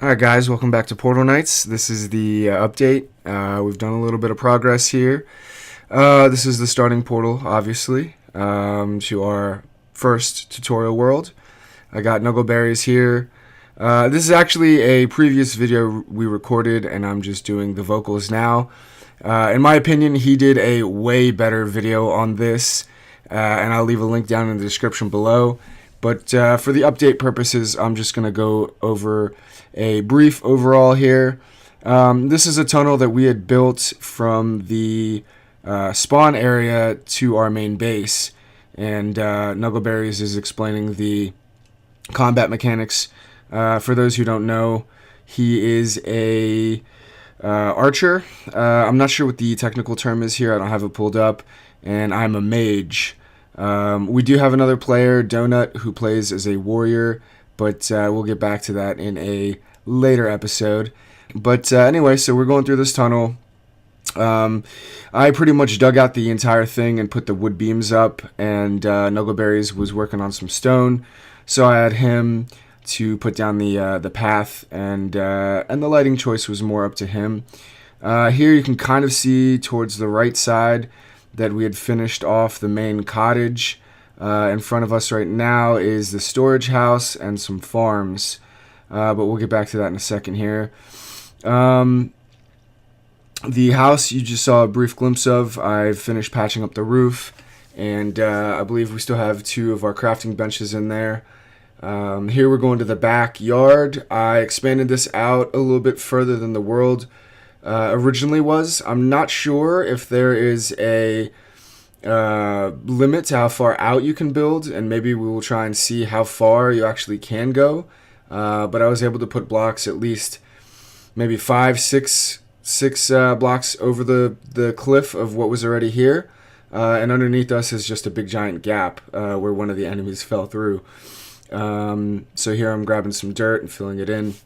Alright guys, welcome back to Portal Knights. This is the update. We've done a little bit of progress here. This is the starting portal, obviously, to our first tutorial world. I got Nuggleberries here. This is actually a previous video we recorded, and I'm just doing the vocals now. In my opinion, he did a way better video on this, and I'll leave a link down in the description below. But for the update purposes, I'm just going to go over a brief overall here. This is a tunnel that we had built from the spawn area to our main base, and Nuggleberries is explaining the combat mechanics. For those who don't know, he is a archer. I'm not sure what the technical term is here. I don't have it pulled up, and I'm a mage. We do have another player, Donut, who plays as a warrior, but we'll get back to that in a later episode. But anyway, so we're going through this tunnel. I pretty much dug out the entire thing and put the wood beams up, and Nuggleberries was working on some stone, so I had him to put down the path, and the lighting choice was more up to him. Here you can kind of see towards the right side that we had finished off the main cottage. In front of us right now is the storage house and some farms, but we'll get back to that in a second here. The house you just saw a brief glimpse of. I've finished patching up the roof, and I believe we still have 2 of our crafting benches in there. Here we're going to the backyard. I expanded this out a little bit further than the world originally was. I'm not sure if there is a limit to how far out you can build, and maybe we will try and see how far you actually can go. But I was able to put blocks at least maybe 5, 6 blocks over the cliff of what was already here, and underneath us is just a big giant gap where one of the enemies fell through. So here I'm grabbing some dirt and filling it in.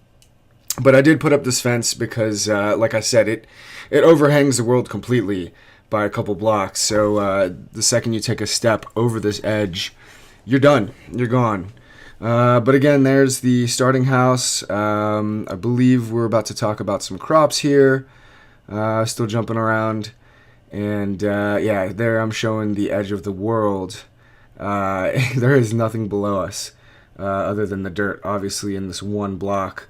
But I did put up this fence because, like I said, it overhangs the world completely by a couple blocks. So the second you take a step over this edge, you're done. You're gone. But again, there's the starting house. I believe we're about to talk about some crops here. Still jumping around. And yeah, there I'm showing the edge of the world. There is nothing below us other than the dirt, obviously, in this one block.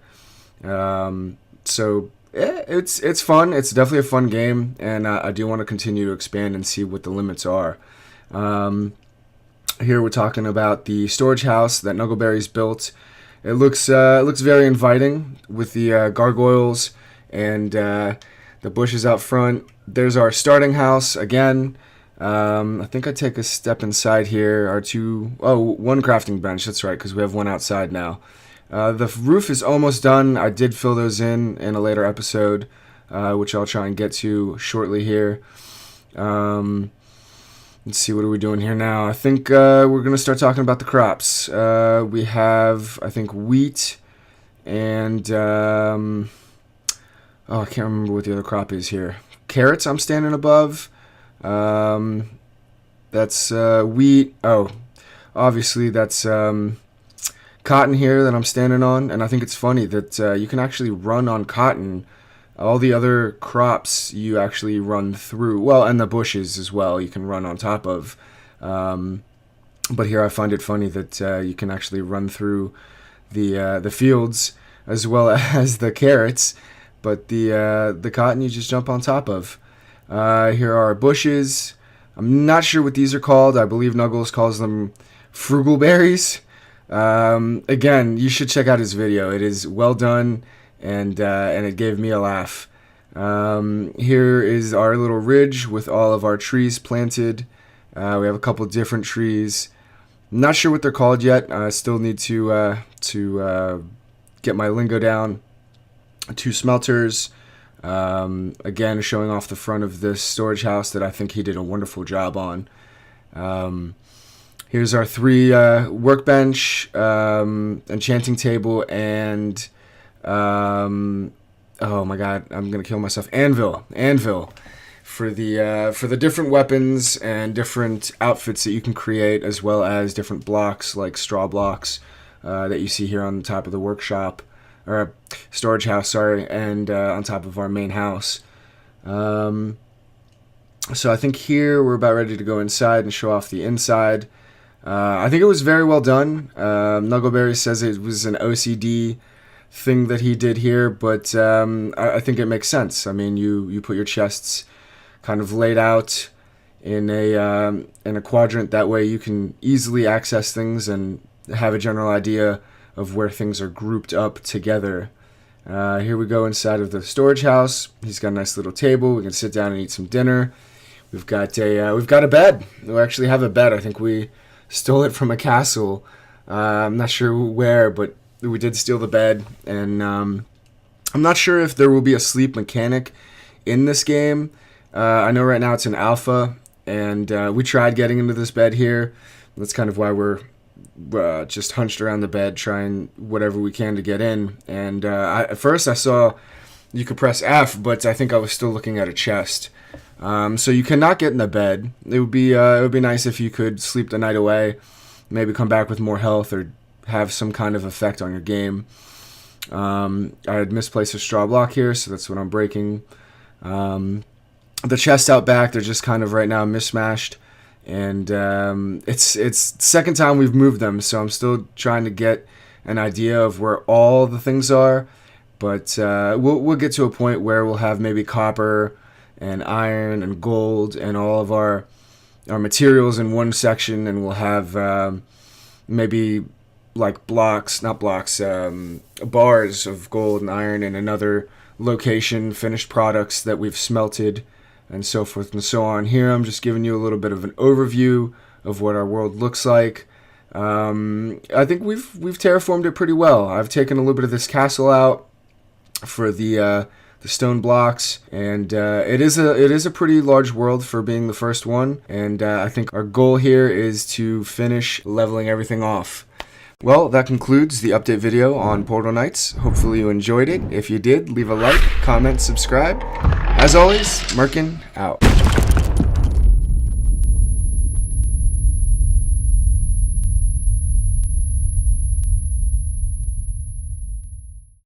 So yeah, it's fun. It's definitely a fun game, and I do want to continue to expand and see what the limits are. Here we're talking about the storage house that Nuggleberries built. It looks very inviting with the gargoyles and the bushes out front. There's our starting house again. I think I take a step inside here. One crafting bench. That's right, because we have one outside now. The roof is almost done. I did fill those in a later episode, which I'll try and get to shortly here. Let's see, what are we doing here now? I think we're going to start talking about the crops. We have, I think, wheat and... I can't remember what the other crop is here. Carrots I'm standing above. That's wheat. Oh, obviously that's... cotton here that I'm standing on, and I think it's funny that you can actually run on cotton. All the other crops you actually run through, well, and the bushes as well you can run on top of. But here I find it funny that you can actually run through the fields as well as the carrots, but the cotton you just jump on top of. Here are our bushes. I'm not sure what these are called. I believe Nuggles calls them frugal berries. Again, you should check out his video. It is well done, and it gave me a laugh. Here is our little ridge with all of our trees planted. We have a couple different trees. Not sure what they're called yet. I still need to get my lingo down. 2 smelters. Again, showing off the front of this storage house that I think he did a wonderful job on. Here's our 3 workbench, enchanting table, and oh my god, I'm gonna kill myself. Anvil for the different weapons and different outfits that you can create, as well as different blocks like straw blocks that you see here on the top of the workshop. or storage house, sorry, and on top of our main house. So I think here we're about ready to go inside and show off the inside. I think it was very well done. Nuggleberry says it was an OCD thing that he did here, but I think it makes sense. I mean, you put your chests kind of laid out in a quadrant. That way you can easily access things and have a general idea of where things are grouped up together. Here we go inside of the storage house. He's got a nice little table. We can sit down and eat some dinner. We've got a bed. We actually have a bed. I think we stole it from a castle. I'm not sure where, but we did steal the bed. And I'm not sure if there will be a sleep mechanic in this game. I know right now it's an alpha, and we tried getting into this bed here. That's kind of why we're just hunched around the bed, trying whatever we can to get in. And at first I saw you could press F, but I think I was still looking at a chest. So you cannot get in the bed. It would be nice if you could sleep the night away, maybe come back with more health or have some kind of effect on your game. I had misplaced a straw block here, so that's what I'm breaking. The chests out back, they're just kind of right now mismatched, and it's the second time we've moved them, so I'm still trying to get an idea of where all the things are. But we'll get to a point where we'll have maybe copper and iron and gold and all of our materials in one section, and we'll have maybe like bars of gold and iron in another location, finished products that we've smelted, and so forth and so on. Here I'm just giving you a little bit of an overview of what our world looks like. I think we've terraformed it pretty well. I've taken a little bit of this castle out for the stone blocks, and it is a pretty large world for being the first one, and I think our goal here is to finish leveling everything off. Well, that concludes the update video on Portal Knights. Hopefully you enjoyed it. If you did, leave a like, comment, subscribe. As always, Merkin out.